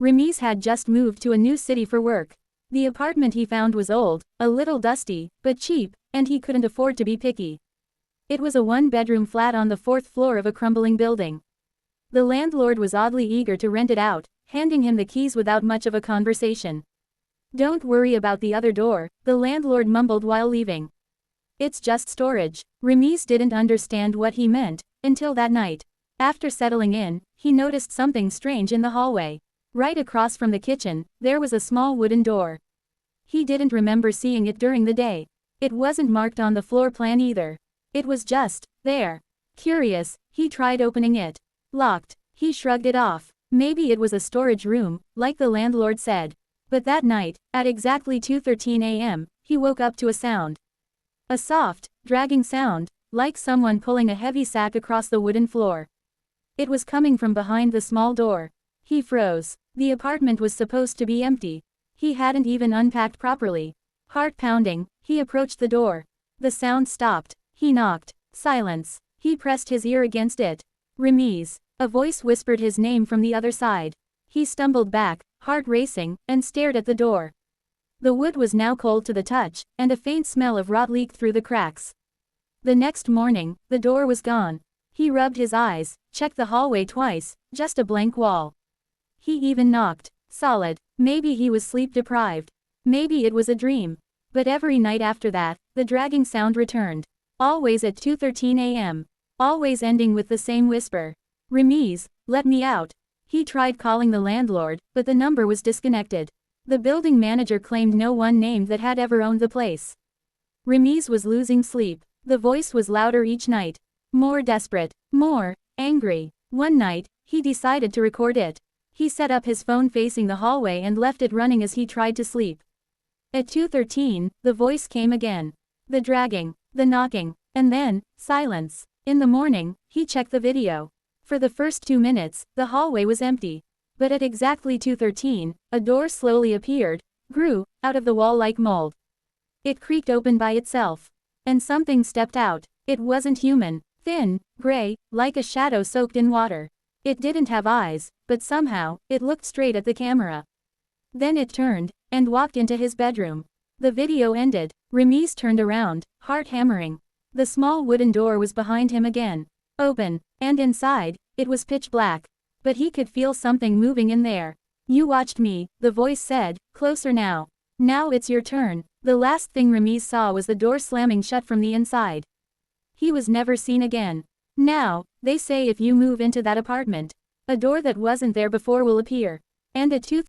Ramiz had just moved to a new city for work. The apartment he found was old, a little dusty, but cheap, and he couldn't afford to be picky. It was a one-bedroom flat on the 4th floor of a crumbling building. The landlord was oddly eager to rent it out, handing him the keys without much of a conversation. "Don't worry about the other door," the landlord mumbled while leaving. "It's just storage." Ramiz didn't understand what he meant, until that night. After settling in, he noticed something strange in the hallway. Right across from the kitchen, there was a small wooden door. He didn't remember seeing it during the day. It wasn't marked on the floor plan either. It was just there. Curious, he tried opening it. Locked. He shrugged it off. Maybe it was a storage room, like the landlord said. But that night, at exactly 2:13 a.m., he woke up to a sound. A soft, dragging sound, like someone pulling a heavy sack across the wooden floor. It was coming from behind the small door. He froze. The apartment was supposed to be empty. He hadn't even unpacked properly. Heart pounding, he approached the door. The sound stopped. He knocked. Silence. He pressed his ear against it. "Ramiz." A voice whispered his name from the other side. He stumbled back, heart racing, and stared at the door. The wood was now cold to the touch, and a faint smell of rot leaked through the cracks. The next morning, the door was gone. He rubbed his eyes, checked the hallway twice, just a blank wall. He even knocked. Solid. Maybe he was sleep-deprived. Maybe it was a dream. But every night after that, the dragging sound returned. Always at 2:13 a.m. Always ending with the same whisper. "Ramiz, let me out." He tried calling the landlord, but the number was disconnected. The building manager claimed no one named that had ever owned the place. Ramiz was losing sleep. The voice was louder each night. More desperate. More angry. One night, he decided to record it. He set up his phone facing the hallway and left it running as he tried to sleep. At 2:13, the voice came again. The dragging, the knocking, and then, silence. In the morning, he checked the video. For the first 2 minutes, the hallway was empty. But at exactly 2:13, a door slowly appeared, grew, out of the wall like mold. It creaked open by itself. And something stepped out. It wasn't human. Thin, gray, like a shadow soaked in water. It didn't have eyes, but somehow, it looked straight at the camera. Then it turned, and walked into his bedroom. The video ended. Ramiz turned around, heart hammering. The small wooden door was behind him again. Open. And inside, it was pitch black. But he could feel something moving in there. "You watched me," the voice said, "closer now. Now it's your turn." The last thing Ramiz saw was the door slamming shut from the inside. He was never seen again. Now, they say if you move into that apartment, a door that wasn't there before will appear. And at 2